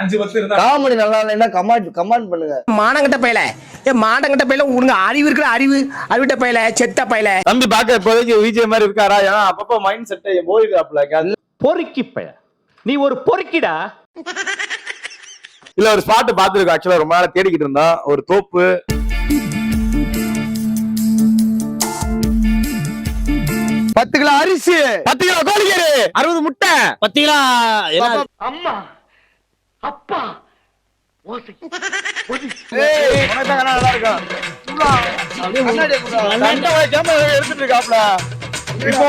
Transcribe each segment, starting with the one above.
Comedy நல்லா இல்லைன்னா comment பண்ணுங்க. மானங்கட்ட பையல மானங்கட்ட பையல உனக்கு அறிவு இருக்கிற அறிவிட்ட பையல செத்த பையல. தம்பி பாக்க இப்போதைக்கு விஜய் மாதிரி இருக்காரா? ஏன்னா அப்பப்ப மைண்ட் செட் போயிடுறாப்ல. பொறுக்கி பைய நீ ஒரு பொறுக்கிடா. இல்ல ஒரு ஸ்பாட் பாத்துருக்கோம். ஆக்சுவலா ரொம்ப நாளா தேடிக்கிட்டு இருந்தா ஒரு தோப்பு 10 கிலோ அரிசி, 10 கிலோ கோழிக்கறி, 60 முட்டை, 10 கிலோ அம்மா அப்பா நல்லா இருக்கும். எடுத்துட்டு இருக்காப்ல. இப்போ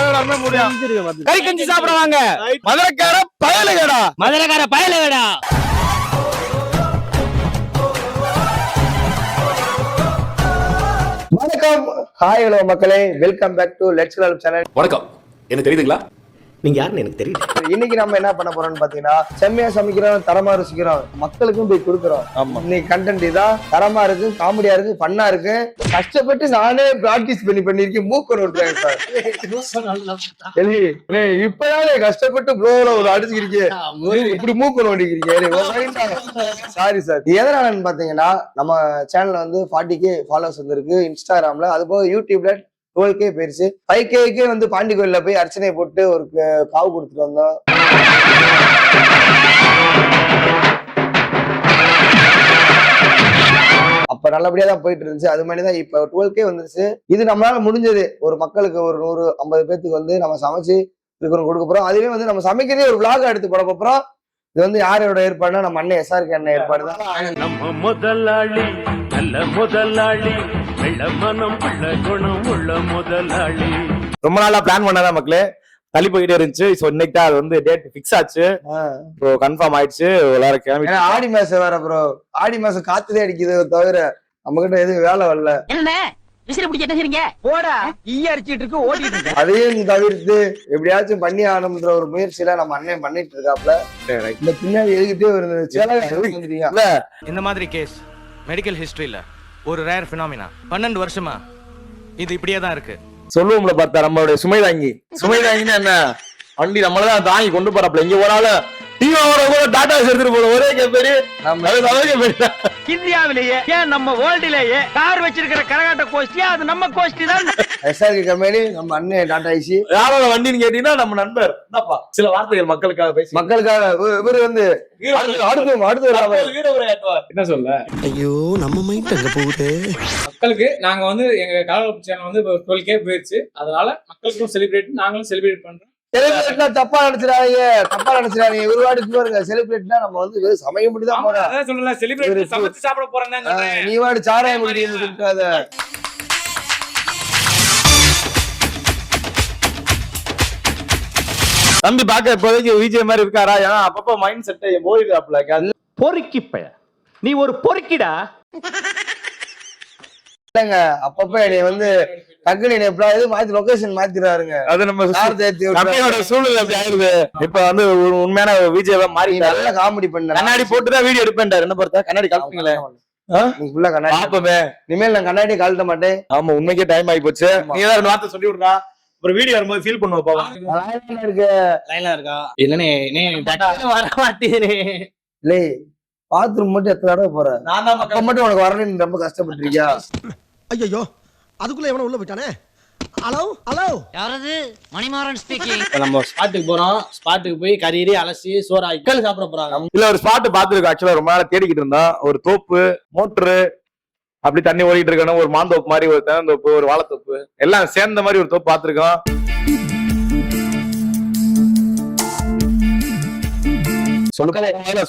அரமே முடியும். கறி கஞ்சி சாப்பிடுவாங்க. மதுரைக்கார பயலுகடா. வணக்கம், ஹாய் ஹலோ மக்களே, welcome back to let's club channel. வணக்கம். எனக்கு தெரியுதுங்களா? நீங்க யாருன்னு எனக்கு தெரியல. இன்னைக்கு நம்ம என்ன பண்ண போறோம்னு பாத்தீங்கன்னா, செம்மையா சமைக்கிறோம், தரமா ருசிக்கிறோம், மக்களுக்கும் போய் கொடுக்குறோம். இன்னைக்கு கண்டென்ட் இதான். தரமா இருக்கு, காமெடியா இருக்கு, ஃபன்னா இருக்கு. கஷ்டப்பட்டு நானே பிராக்டிஸ் பண்ணிருக்கேன். மூக்க நோட்டுறேன் சார். இப்பதானே கஷ்டப்பட்டு ப்ரோல ஒரு அடிச்சுக்கிறீங்க, இப்படி மூக்க நோட்டிக்கிறீங்க. Sorry sir. எதனாலன்னு பாத்தீங்கன்னா, நம்ம சேனல்ல வந்து 40K ஃபாலோவர்ஸ் வந்துருக்கு இன்ஸ்டாகிராம்ல. அது போக யூடியூப்ல 12K போயிருச்சு. 5K வந்து பாண்டி கோயில்ல போய் அர்ச்சனை போட்டு ஒரு காவு கொடுத்துட்டு வந்தோம். அப்ப நல்லபடியா தான் போயிட்டு இருந்துச்சு. அது மாதிரிதான் இப்ப 12K வந்துருச்சு. இது நம்மளால முடிஞ்சது. ஒரு மக்களுக்கு ஒரு 150 பேத்துக்கு வந்து நம்ம சமைச்சு இருக்கிறோம் கொடுக்க போறோம். அதுவே வந்து நம்ம சமைக்கிறதே ஒரு vlog எடுத்து போட போறோம். இது வந்து யாரோட ஏற்பாடுனா நம்ம அண்ணன் SRK அண்ணன் ஏற்பாடு தான். நம்ம முதலாளி நல்ல முதலாளி, வெள்ள மனம் உள்ள குணம் உள்ள முதலாளி. ரொம்ப நாளா பிளான் பண்ணாதான் மக்களே, தள்ளி போயிட்டே இருந்துச்சு. சோ இன்னைக்கு தான் அது வந்து டேட் பிக்ஸ் ஆச்சு. ப்ரோ கன்ஃபார்ம் ஆயிடுச்சு. எல்லாரும் கிளம்பி ஆடி மாசம் வேற ப்ரோ. ஆடி மாசம் காத்துதே அடிக்குது தவிர நம்ம கிட்ட எதுவும் வேலை வரல. அதையும் தவிர்த்து எப்படியாச்சும் பண்ணி ஆரம்பிக்கிற ஒரு முயற்சியில நம்ம அண்ணன் பண்ணிட்டு இருக்காப்ல. இந்த பின்னாடி எழுதிட்டே வருது. இந்த மாதிரி கேஸ் மெடிக்கல் ஹிஸ்டரியில ஒரு ரேர் பினாமினா. 12 வருஷமா இது இப்படியே தான் இருக்கு. சொல்லுவோம்ல பார்த்தா நம்மளுடைய சுமை தாங்கினா என்ன, வண்டி நம்மளதான் தாங்கி கொண்டு போறாப்ல. இங்க போனாலும் டாடா எடுத்துட்டு போற ஒரே பேரு இந்தியாவிலேயே ஏன் நம்ம வேர்ல்டிலேயே கார் வச்சிருக்கிற கரகாட்ட கோஷ்டி அது நம்ம கோஷ்டி தான். SRK கம்பெனி நம்ம அண்ணன் டாடா ஐசி. யாரோட வண்டின்னு கேட்டீங்கன்னா நம்ம நண்பர். சில வார்த்தைகள் மக்களுக்காக பேசி மக்களுக்காக இவரு வந்து அடுத்து என்ன சொல்ல. ஐயோ நம்ம மைண்ட் அங்க போகுது. மக்களுக்கு நாங்க வந்து எங்க கலர் சேனல் வந்து 12K போயிருச்சு. அதனால மக்களுக்கும் செலிப்ரேட், நாங்களும் செலிப்ரேட் பண்றோம். செலிபிரேட்னா தப்பா நினைச்சிடாதீங்க. ஒரு வாட்டி பாருங்க, செலிபிரேட்னா நம்ம வந்து சமைக்க முடியுதான் போறோம். அதான் சொல்லல, செலிப்ரேட் சமைச்சு சாப்பிட போறேன். நீ வாடி சாராயம் முடியுது இருக்காத. தம்பி பாக்க இப்போதைக்கு விஜய் மாதிரி இருக்காரா? ஏன்னா அப்பப்ப மைண்ட் செட் போயிடுறாப்ல. பொறுக்கி பைய நீ ஒரு பொறுக்கிடா. இல்லங்க, அப்பப்ப என்னைய வந்து டக்குனு எப்படியாவது மாத்தி லொகேஷன் மாத்திடுறாருங்க. அது நம்ம சூழ்நிலை அப்படி ஆயிருது. இப்ப வந்து ஒரு உண்மையான விஜய் மாறி நல்ல காமெடி பண்ண கண்ணாடி போட்டுதான் வீடியோ எடுப்பேன். என்ன பொறுத்தா கண்ணாடி காட்டுங்களே. இனிமேல் நான் கண்ணாடி கழட்ட மாட்டேன். ஆமா, உண்மைக்கே டைம் ஆகி போச்சு. நீ ஏதாவது வார்த்தை சொல்லி விடுறா, ஒரு வீடியோ வரும்போது ஃபீல் பண்ணுவோம். லைன்ல இருக்கா இல்ல, பாத்ரூம் மட்டும் எத்தனை தடவை போற? அப்ப மட்டும் உனக்கு வரலன்னு ரொம்ப கஷ்டப்பட்டிருக்கியா? ஐயோ, அதுக்குள்ள எவன உள்ள போயிட்டானே. ஹலோ யாரது? மணிமாறன் ஸ்பீக்கிங். நம்ம ஸ்பாட்டுக்கு போறோம். ஸ்பாட்டுக்கு போய் கறி அலசி சோறு ஆக்கி சாப்பிட போறாங்க. இல்ல ஒரு ஸ்பாட் பாத்துருக்கோம். ஆக்சுவலா ரொம்ப நாளா தேடிக்கிட்டு இருந்தா ஒரு தோப்பு, மோட்டரு, அப்படி தண்ணி ஓடிட்டு இருக்கணும். ஒரு மாந்தோப்பு மாதிரி, ஒரு தென்னந்தோப்பு, ஒரு வாழைத்தோப்பு, எல்லாம் சேர்ந்த மாதிரி ஒரு தோப்பு பாத்துருக்கோம்.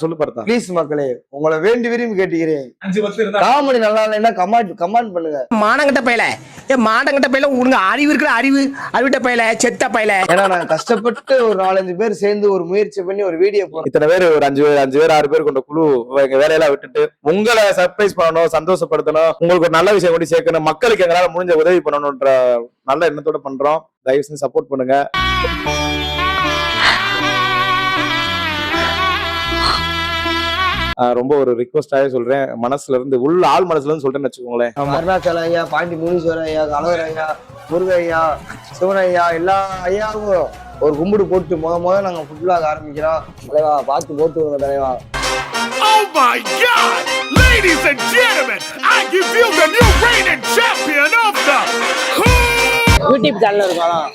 சொல்லு பார்த்தா ப்ளீஸ் மக்களே, உங்களை வேண்டி விரும்பி கேட்டுக்கிறேன். காமெடி நல்லா இல்லைன்னா கமெண்ட் பண்ணுங்க. மானங்கட்ட பையல உனக்கு அறிவு இருக்கிற அறிவிட்ட பையல செத்த பையல. ஏன்னா நான் கஷ்டப்பட்டு ஒரு 4-5 பேர் சேர்ந்து ஒரு முயற்சி பண்ணி ஒரு வீடியோ போறோம். இத்தனை பேர், ஒரு 5 பேர் 6 பேர் கொண்ட குழு வேலையெல்லாம் விட்டுட்டு உங்களை சர்ப்ரைஸ் பண்ணணும், சந்தோஷப்படுத்தணும், உங்களுக்கு ஒரு நல்ல விஷயம் கொண்டு சேர்க்கணும், மக்களுக்கு எங்களால முடிஞ்ச உதவி பண்ணணும்ன்ற நல்ல எண்ணத்தோட பண்றோம். தயவு செஞ்சு சப்போர்ட் பண்ணுங்க. ரொம்ப ஒரு ரிக்வஸ்டாவே சொல்றேன், மனசுல இருந்து ஆள் மனசுல இருந்து சொல்றேன்னு வச்சுக்கோங்களேன். அருணாச்சல ஐயா, பாண்டி முனீஸ்வர ஐயா, கலவர் ஐயா, முருக ஐயா, சிவன் ஐயா, எல்லா ஐயாவும் ஒரு கும்பிடு போட்டு முத நாங்க ஃபுல்லாக ஆரம்பிக்கிறோம். தலைவா பார்த்து போட்டு விடுங்க தலைவா. Oh my God! Ladies and gentlemen, I give you the new reigning champion of the YouTube channel இருக்கும்.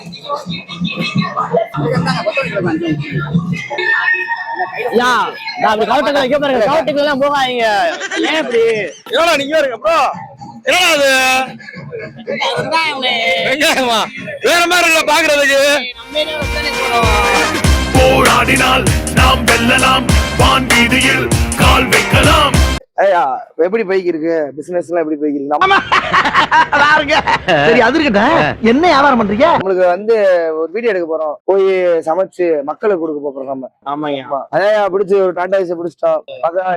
யா நான் அப்படி கவுட்டுக்கு வைக்க பாருங்க. கவுட்டுக்கு எல்லாம் போகாதீங்க. ஏன் இப்படி எவ்வளோ நீங்க இருங்க ப்ரோ. என்னடா அது வெங்காயமா வேற மாதிரி இல்ல பாக்குறதுக்கு. போராடினால் நாம் வெல்லலாம், வான் வீதியில் கால் வைக்கலாம். ஐயா எப்படி போய்க்கு இருக்கு? பிசினஸ் எல்லாம் எப்படி போய்க்கு இருக்கு? சரி அது இருக்கட்டும். என்ன வியாபாரம் பண்றீங்க? நம்மளுக்கு வந்து ஒரு வீடியோ எடுக்க போறோம். போய் சமைச்சு மக்களுக்கு கொடுக்க போறோம் நம்ம. ஆமாங்க. அதையா பிடிச்சி ஒரு டாடா ஐஸை பிடிச்சிட்டோம்.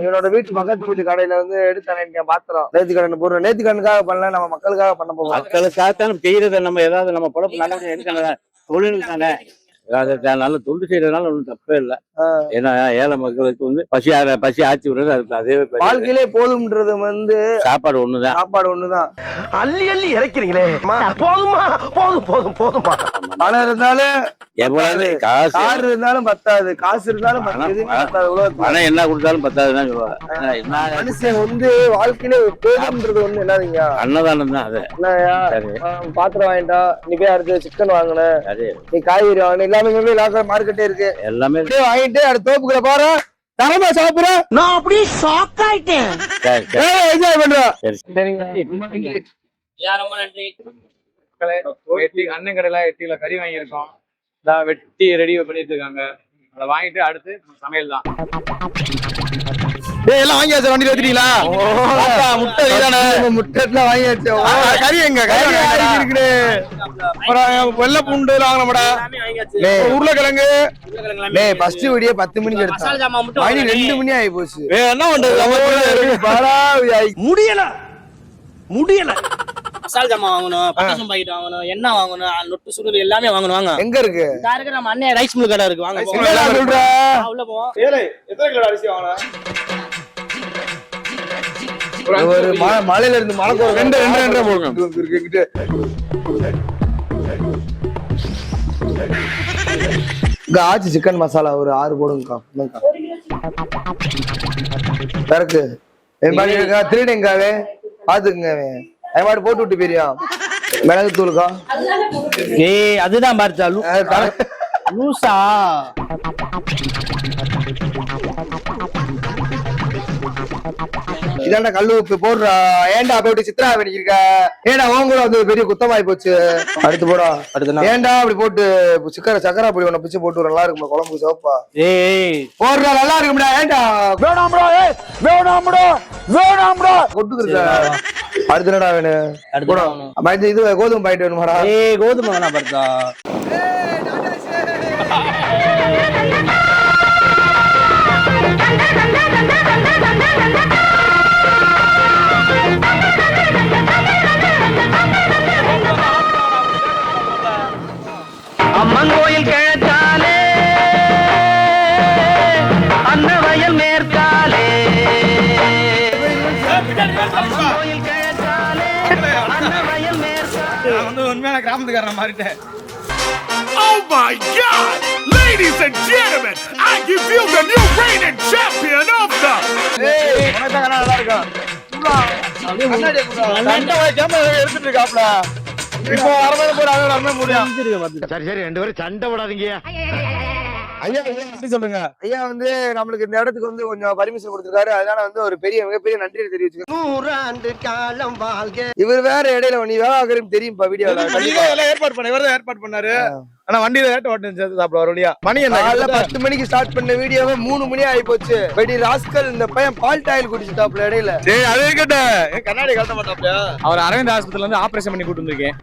இவனோட வீட்டு பக்கத்து வீட்டு கடையில வந்து எடுத்தானே பாத்திரம் நேர்த்தி கடன் போடுறோம். நேர்த்தி கடனுக்காக பண்ணல, நம்ம மக்களுக்காக பண்ண போறோம். மக்களுக்காகத்தான் செய்யறத நம்ம ஏதாவது நம்ம பொழப்பு நல்லபடியா இருக்கணும். தொழில் தானே, நல்ல தொண்டு செய்யறதுனால ஒன்றும் தப்பே இல்லை. ஏன்னா ஏழை மக்களுக்கு வந்து பசி ஆட்சி விடுறது அதுக்கு அதே வாழ்க்கையிலே போதும்ன்றது வந்து சாப்பாடு ஒண்ணுதான். சாப்பாடு ஒண்ணுதான். அள்ளி அள்ளி இறக்கிறீங்களே. போதுமா? போதுமா. பணம் இருந்தாலும் எவ்வளவு காசு கார் இருந்தாலும் பத்தாது, காசு இருந்தாலும் பத்தாது. பணம் என்ன கொடுத்தாலும் பத்தாதுதான் சொல்லுவாங்க. மனுஷன் வந்து வாழ்க்கையில போதும்ன்றது ஒண்ணு என்னதுங்க? அன்னதானம் தான். அது என்னயா பாத்திரம் வாங்கிட்டா, நீ போய் அடுத்து சிக்கன் வாங்கினேன், நீ காய்கறி வாங்கின, எல்லாமே மார்க்கெட்டே இருக்கு. எல்லாமே வாங்கிட்டு அடுத்த தோப்புக்குள்ள பாரு தரமா சாப்பிடுறேன். நான் அப்படியே ஷாக் ஆயிட்டேன். என்ஜாய் பண்றோம். ரொம்ப நன்றி. அண்ணன் கடையில 8 கிலோ கறி வாங்கியிருக்கோம். வெட்டி ரெடி பண்ணிட்டு இருக்காங்க. அதை வாங்கிட்டு அடுத்து சமையல் தான். எல்லாம் வாங்கியாச்சு, வண்டியில ஏத்திட்டீங்களா? முட்டை தானே, முட்டை வாங்கியாச்சு. கறி எங்க இருக்குது? வெள்ளை பூண்டு வாங்கணும்டா, உருளைக்கிழங்கு. ஃபர்ஸ்ட் வீடியோ 10 மணிக்கு எடுத்தோம், மணி 2 மணி ஆகி போச்சு. என்ன பண்றது? முடியல. மசால் ஜாமான் வாங்கணும், பட்டாசம் பாக்கெட் வாங்கணும், எண்ணெய் வாங்கணும், நொட்டு சுருள் எல்லாமே வாங்கணும். வாங்க. எங்க இருக்கு? இருக்கு நம்ம அண்ணன் ரைஸ் மில் கடை இருக்கு. வாங்க சொல்ற. உள்ள போவோம். எத்தனை கிலோ அரிசி வாங்கணும்? ஒரு மலையில இருந்து மலை போற 2 போடுங்க. ஆச்சு சிக்கன் மசாலா ஒரு 6 போடுங்கக்கா. இருக்கு திருடங்காவே பாத்துக்குங்க. அது போட்டு விட்டு போயிரியா? மிளகு தூளுக்கா? ஏய் அதுதான் பார்த்தா லூசா. இதாண்டா கல்லு உப்பு போடுறா. ஏன்டா போட்டு சித்ரா பண்ணிக்கிருக்க? ஏன்டா உங்கள வந்து பெரிய குத்தமாயி போச்சு. அடுத்து போடா. ஏன்டா அப்படி போட்டு சக்கரா பொடி ஒண்ணு பிச்சு போட்டு நல்லா இருக்குமா குழம்பு சிவப்பா? ஏய் போடுறா நல்லா இருக்கும்டா. ஏன்டா வேணாம்டா கொட்டுக்குறா. அடுத்து என்னடா வேணும்? இது கோதுமை பாக்கெட் வேணுமாடா? ஏய் கோதுமை வேணா பார்த்தா. அம்மன் கோயில் கிழக்காலே, அன்ன வயல் மேற்காலே, அம்மன் கோயில் கிழக்காலே, அன்ன வயல் மேற்காலே. உண்மையான கிராமத்துக்காரன் மாறிட்டேன். Oh my God! Ladies and gentlemen, I give you the new reigning champion of the நல்லா இருக்கா? எடுத்துட்டு இருக்காப்ல. இப்போ அரமே முடியும். சரி 2 பேரும் சண்டை போடாதீங்க. ஐயா சொல்லுங்க. ஐயா வந்து நம்மளுக்கு இந்த இடத்துக்கு வந்து கொஞ்சம் பர்மிஷன் கொடுத்திருக்காரு. அதனால வந்து ஒரு மிகப்பெரிய நன்றியை தெரிவிச்சுக்கிறேன். 100 ஆண்டு காலம் வாழ்க. இவர் வேற இடையில நீ வேற தெரியும்பா வீடியோல ஏற்பாடு பண்ண இவர் ஏற்பாடு பண்ணாரு. ஆனா வண்டியில ஏட்ட ஓட்டு சாப்பிட வர வழியா மணி என்ன 10 மணிக்கு ஸ்டார்ட் பண்ண வீடியோவே 3 மணி ஆகி போச்சு. வெடி ராஸ்கல் இந்த பையன் பால் டாயில் குடிச்சிட்டாப்ல இடையில. அதே கேட்ட கண்ணாடி கழட்ட மாட்டாப்ல. அவர் அரவிந்த் ஹாஸ்பிடல்ல இருந்து ஆபரேஷன் பண்ணி கூட்டு வந்திருக்கேன்.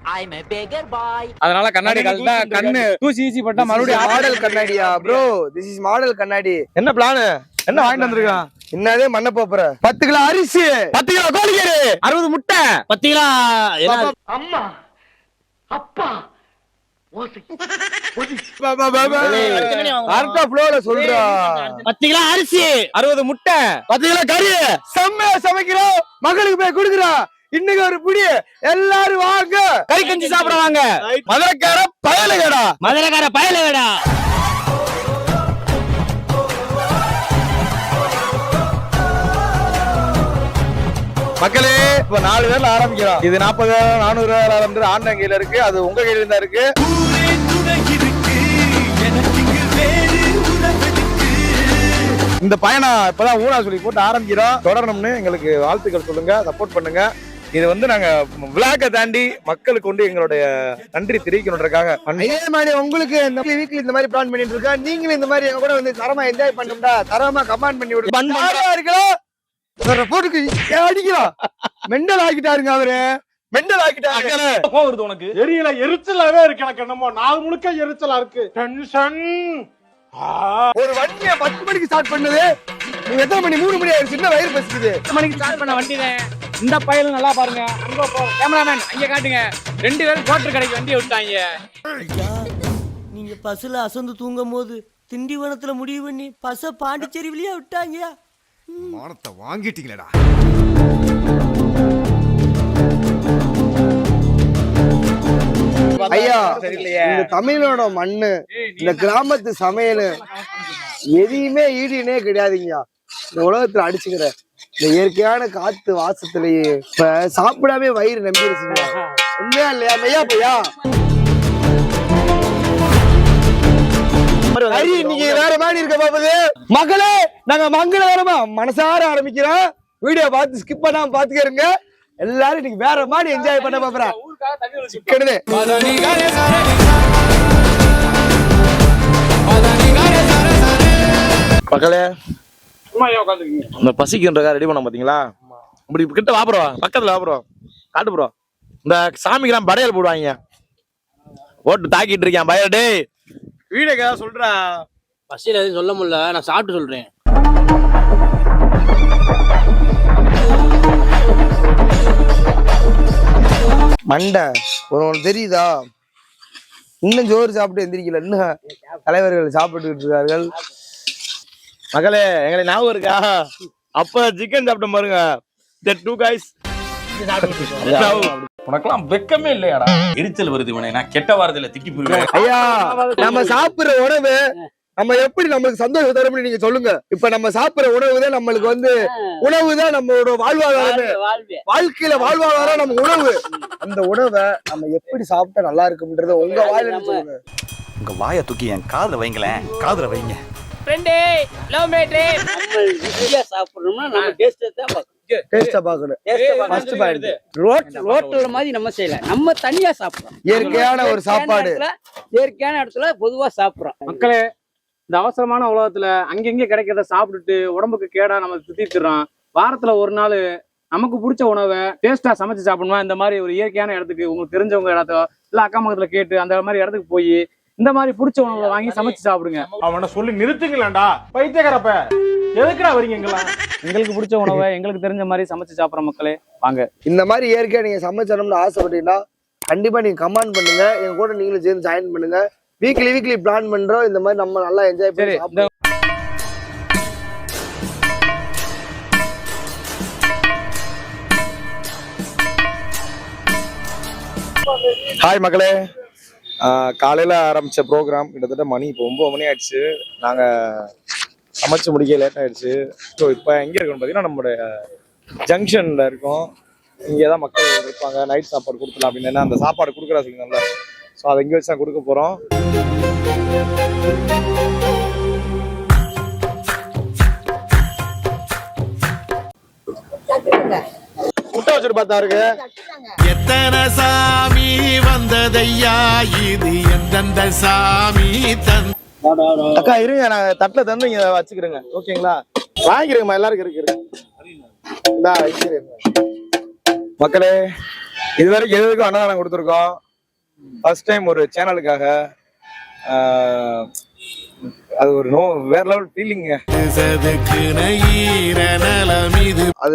அதனால கண்ணாடி கழட்டா கண்ணு தூசி ஈசி பட்டா மறுபடியும் மாடல் கண்ணாடியா ப்ரோ? திஸ் இஸ் மாடல் கண்ணாடி. என்ன பிளான்? என்ன வாங்கிட்டு வந்திருக்கான்? என்னதே மண்ண போப்புற. 10 கிலோ அரிசி, 10 கிலோ கோழிக்கறி, 60 முட்டை, 10 கிலோ. அம்மா அப்பா சொல்றா. 10 கிலோ அரிசி, 60 முட்டை, 10 கிலோ கறி. செம்மையா சமைக்கிறோம், மக்களுக்கு போய் கொடுக்குறோம். இன்னைக்கு ஒரு புடி எல்லாரும் வாங்க கறி கஞ்சி சாப்பிட வாங்க. மதுரைக்கார பயலுகடா. மதுரைக்கார பயலுகடா. மக்களே இப்ப 4 பேர்ல ஆரம்பிக்கிறோம். இது 40 400 ஆரம்பிச்சு ஆன்லைன் கையில இருக்கு. அது உங்க கையில இருந்தா இருக்கு. இந்த பயணம் இப்பதான் ஊனா சொல்லி போட்டு ஆரம்பிக்கிறோம். தொடரணும்னு எங்களுக்கு வாழ்த்துக்கள் சொல்லுங்க, சப்போர்ட் பண்ணுங்க. இது வந்து நாங்க விழாக்க தாண்டி மக்களுக்கு வந்து எங்களுடைய நன்றி தெரிவிக்கணுன்றதுக்காக. இதே மாதிரி உங்களுக்கு இந்த வீக்லி இந்த மாதிரி பிளான் பண்ணிட்டு இருக்கா, நீங்களும் இந்த மாதிரி எங்க கூட வந்து தரமா என்ஜாய் பண்ணும்டா, தரமா கமெண்ட் பண்ணி விடுங்க. போட்டுக்கு அடிக்கலாம். மெண்டல் ஆக்கிட்டாருங்க அவரு, மெண்டல் ஆக்கிட்டாரு. வருது உனக்கு தெரியல, எரிச்சலாவே இருக்கு எனக்கு. என்னமோ நாள் முழுக்க எரிச்சலா இருக்கு. டென்ஷன். ஒரு வண்டியை 10 மணிக்கு ஸ்டார்ட் பண்ணது, நீங்க எத்தனை மணி? 3 மணி ஆயிடுச்சு. சின்ன வயிறு பசிக்குது. 10 மணிக்கு ஸ்டார்ட் பண்ண வண்டி இந்த பையல் நல்லா பாருங்க. அங்க கேமராமேன் அங்க காட்டுங்க. 2 பேரும் கோட்டர் கடைக்கு வண்டியை விட்டாங்க. நீங்க பஸ்ல அசந்து தூங்கும் போது திண்டிவனத்துல முடிவு பண்ணி பஸ்ஸ பாண்டிச்சேரியிலேயே விட்டாங்க. மானத்தை வாங்கிட்டீங்களடா. ஐயா, இந்த தமிழோட மண்ணு, இந்த கிராமத்து சமையல் எதையுமே ஈடுனே கிடையாதுங்கய்யா. இந்த உலகத்துல அடிச்சுக்கிற இந்த இயற்கையான காத்து வாசத்திலேயே இப்ப சாப்பிடாமே வயிறு நம்பிடுச்சுங்க. உண்மையா இல்லையா மையா பையா? இன்னைக்கு வேற மாதிரி இருக்க பாப்பது. மகளே, நாங்க மங்களகரமா மனசார ஆரம்பிக்கிறோம். வீடியோ பார்த்து ஸ்கிப் பண்ணாம பாத்துக்கிறங்க. எல்லாரும் இன்னைக்கு வேற மாதிரி என்ஜாய் பண்ண பாக்குறேன். மக்களே, இந்த பசிக்குன்றதா ரெடி பண்ண பாத்தீங்களா? இப்படி கிட்ட வாப்புறோம், பக்கத்துல வாப்புறோம், காட்டு ப்ரோ. இந்த சாமிக்கெல்லாம் படையல் போடுவாங்க. ஓட்டு தாக்கிட்டு இருக்கேன் பய. டேய் வீடியோ ஏதாவது சொல்றா. பசியில எதுவும் சொல்ல முடியல, நான் சாப்பிட்டு சொல்றேன். மண்டை ஒரு தெரியுதா? இன்னும் ஜோறு சாப்பிட்டு எந்திரிக்கல. இன்னும் தலைவர்கள் சாப்பிட்டு இருக்கார்கள். மகளே, எங்களை ஞாபகம் இருக்கா? அப்ப சிக்கன் சாப்பிட்ட பாருங்க. உனக்கெல்லாம் வெக்கமே இல்லையாடா? எரிச்சல் வருது இவனை. நான் கெட்ட வாரத்துல திட்டி போயிருவேன். ஐயா, நம்ம சாப்பிடுற உணவு நம்ம எப்படி நம்மளுக்கு சந்தோஷம் தரும் நீங்க சொல்லுங்க. இப்ப நம்ம சாப்பிடுற உணவு தான் நம்மளுக்கு வந்து உணவு தான் நம்மளோட வாழ்வாதாரமே. வாழ்க்கையில வாழ்வாதாரம் நம்ம உணவு. அந்த உணவை நம்ம எப்படி சாப்பிட்டா நல்லா இருக்கும்ன்றத உங்க வாயில சொல்லுங்க. உங்க வாயை தூக்கி என் காதுல வைங்களேன், காதுல வைங்க. ஃப்ரெண்டே, லவ் மேட்ரே, நம்ம ருசியா சாப்பிடணும்னா நம்ம டேஸ்ட் தான் பார்க்கணும். டேஸ்டா பார்க்கணும். First point. ரோட்ல மாதிரி நம்ம செய்யல, நம்ம தனியா சாப்பிடுறோம். இயற்கையான ஒரு சாப்பாடு, இயற்கையான இடத்துல பொதுவா சாப்பிடுறோம். மக்களே, இந்த அவசரமான உலகத்துல அங்கங்க கிடைக்கிறத சாப்பிட்டுட்டு உடம்புக்கு கேடா நம்ம சுத்திட்டுறோம். வாரத்துல ஒரு நாள் நமக்கு பிடிச்ச உணவை டேஸ்டா சமைச்சு சாப்பிடணுமா? இந்த மாதிரி ஒரு இயற்கையான இடத்துக்கு, உங்களுக்கு தெரிஞ்சவங்க இடத்தோ இல்ல அக்கா பக்கத்துல கேட்டு அந்த மாதிரி இடத்துக்கு போய் இந்த மாதிரி பிடிச்ச உணவுகளை வாங்கி சமைச்சு சாப்பிடுங்க. அவனை சொல்லி நிறுத்துங்களேன்டா, பைத்தியக்காரப்ப. எதுக்குடா வரீங்க எங்கெல்லாம்? எங்களுக்கு பிடிச்ச உணவை எங்களுக்கு தெரிஞ்ச மாதிரி சமைச்சு சாப்பிடுற மக்களே வாங்க. இந்த மாதிரி இயற்கையா நீங்க சமைச்சணும்னு ஆசைப்பட்டீங்கன்னா கண்டிப்பா நீங்க கமெண்ட் பண்ணுங்க. எங்க கூட நீங்களும் சேர்ந்து ஜாயின் பண்ணுங்க. வீக்லி பிளான் பண்றோம். இந்த மாதிரி நம்ம நல்லா என்ஜாய் பண்ணி சாப்பிடுவோம். ஹாய் மக்களே, காலையில ஆரம்பிச்ச ப்ரோக்ராம் கிட்டத்தட்ட மணி இப்போ 9 மணி ஆயிடுச்சு. நாங்க சமைச்சு முடிக்க லேட் ஆயிடுச்சு. ஸோ இப்போ எங்க இருக்கோம்னு பார்த்தீங்கன்னா நம்மளுடைய ஜங்ஷன்ல இருக்கோம். இங்கே தான் மக்கள் இருப்பாங்க. நைட் சாப்பாடு கொடுக்கலாம் அப்படின்னு அந்த சாப்பாடு கொடுக்குறா சொல்லியிருந்தாங்க. ஸோ அதை இங்கே வச்சு தான் கொடுக்க போறோம். முட்டை வச்சுட்டு பார்த்தா இருக்கு. எத்தனை சாமி வந்ததையா, இது எந்தெந்த சாமி தன். அக்கா இருங்க, நான் தட்டுல தந்து இங்க வச்சுக்கிறேங்க. ஓகேங்களா? வாங்கிக்கிறேங்கம்மா, எல்லாருக்கும் இருக்கு. மக்களே, இதுவரைக்கும் எதுக்கும் அன்னதானம் கொடுத்துருக்கோம். ஃபர்ஸ்ட் டைம் ஒரு சேனலுக்காக. அது ஒரு வேற லெவல் ஃபீலிங்.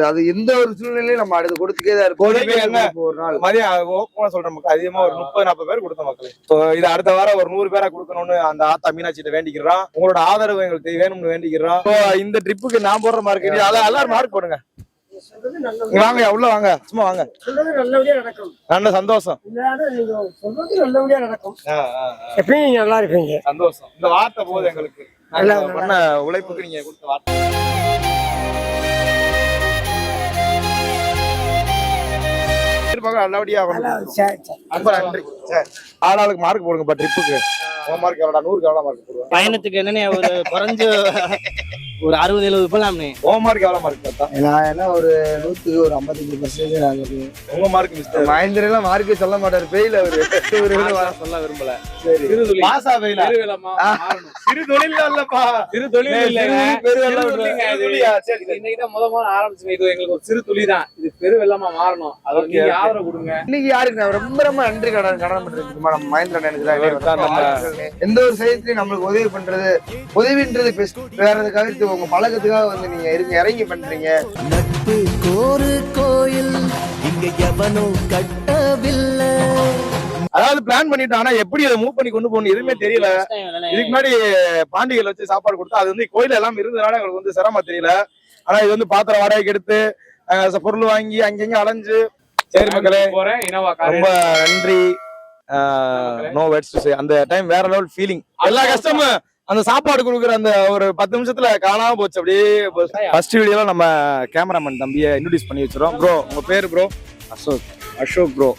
அது எந்த ஒரு சூழ்நிலையும் நம்ம அடுத்து கொடுத்துக்கே தான் இருக்கும். ஒரு நாள் மதியம் சொல்ற மக்கள் அதிகமா ஒரு 30-40 பேர் கொடுத்த மக்களே. இது அடுத்த வாரம் ஒரு 100 பேரா கொடுக்கணும்னு அந்த ஆத்தா மீனாட்சிட்ட வேண்டிக்கிறோம். உங்களோட ஆதரவு எங்களுக்கு வேணும்னு வேண்டிக்கிறோம். இந்த ட்ரிப்புக்கு நான் போடுற மார்க், எல்லாரும் மார்க் போடுங்க. நீங்க வாங்க உள்ள வாங்க, சும்மா வாங்க. நல்லபடியா நடக்கும். நல்ல சந்தோஷம். நீங்க சொல்றது நல்லபடியா நடக்கும். எப்பயும் நீங்க நல்லா இருப்பீங்க. சந்தோஷம். இந்த வார்த்தை போதும் எங்களுக்கு. நாங்க பண்ண உழைப்புக்கு நீங்க கொடுத்த வார்த்தை. நல்லபடியா ரொம்ப நன்றி. ஆளாளுக்கு மார்க் போடுங்க ட்ரிப்புக்கு. மார்க் எவ்வளோ? 100க்கு எவ்வளோ மார்க் போடுவோம்? பயணத்துக்கு என்னன்னு ஒரு குறைஞ்ச ஒரு 60-70 போலாம்னே. மார்க் எவ்வளோ மார்க் பார்த்தா? நான் என்ன ஒரு 100க்கு ஒரு 55% நாங்க உங்க மார்க் மிஸ்டர் மகேந்திரன் மார்க்கே சொல்ல மாட்டாரு. பெயில் அவரு சொல்ல விரும்பல. சரி, பாஸா பெயிலா? சிறு தொழில் இல்லப்பா, சிறு தொழில் இல்ல, பெருவெள்ளம். சரி, இன்னைக்குதான் முதல்ல ஆரம்பிச்சுங்க. இது எங்களுக்கு ஒரு சிறு தொழில் தான். இது பெருவெள்ளமா மாறணும். அது நீங்க ஆதரவு கொடுங்க. இன்னைக்கு யாருக்கு நான் ரொம்ப ரொம்ப நன்றி கடன் பண்றேன். நம்ம மகேந்திரன் எனக்கு எந்த ஒரு செயலத்திலையும் நம்மளுக்கு உதவி பண்றது, உதவின்றது வேற எதுக்காக உங்க பழக்கத்துக்காக வந்து நீங்க இறங்கி பண்றீங்க. நட்பு கோரு கோயில் இங்க எவனோ கட்டவில்லை. அதாவது பிளான் பண்ணிட்டோம், ஆனா எப்படி அதை மூவ் பண்ணி கொண்டு போகணும் எதுவுமே தெரியல. இதுக்கு முன்னாடி பாண்டிகைல வச்சு சாப்பாடு கொடுத்தா அது வந்து கோயில எல்லாம் இருந்ததுனால எங்களுக்கு வந்து சிரமம் தெரியல. ஆனா இது வந்து பாத்திரம் வாடகைக்கு எடுத்து பொருள் வாங்கி அங்கங்க அலைஞ்சு. சரி மக்களே, ரொம்ப நன்றி. No words to say. அந்த டைம் வேற லெவல் ஃபீலிங். எல்லா கஷ்டமும் அந்த சாப்பாடு கொடுக்குற அந்த ஒரு 10 நிமிஷத்துல காணாம போச்சு. அப்படியே ஃபர்ஸ்ட் வீடியோல நம்ம கேமராமேன் தம்பியை இன்ட்ரோடியூஸ் பண்ணி வச்சிரோம். ப்ரோ உங்க பேரு? Bro Ashok bro.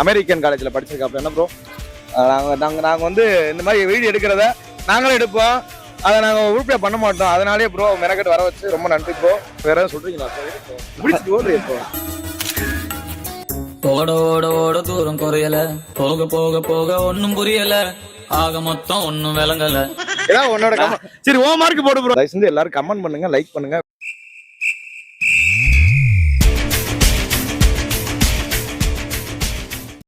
அமெரிக்கன் காலேஜ்ல படிச்சிருக்காப்ல. என்ன ப்ரோ? நாங்க வந்து இந்த மாதிரி வீடியோ எடுக்கிறத நாங்களும் எடுப்போம், அதை நாங்க உருப்படியா பண்ண மாட்டோம். அதனாலே ப்ரோ மெனக்கெட்டு வர வச்சு ரொம்ப நன்றி ப்ரோ. வேற சொல்றீங்களா? முடிச்சுட்டு ஓடுறீங்க இப்போ. ஓட ஓட ஓட தூரம் குறையல, போக போக போக ஒன்னும் புரியல, ஆக மொத்தம் ஒன்னும் விளங்கல. ஏதாவது உன்னோட சரி, ஓ மார்க் போடு ப்ரோ. தயவு செஞ்சு எல்லாரும் கமெண்ட் பண்ணுங்க, லைக் பண்ணுங்க.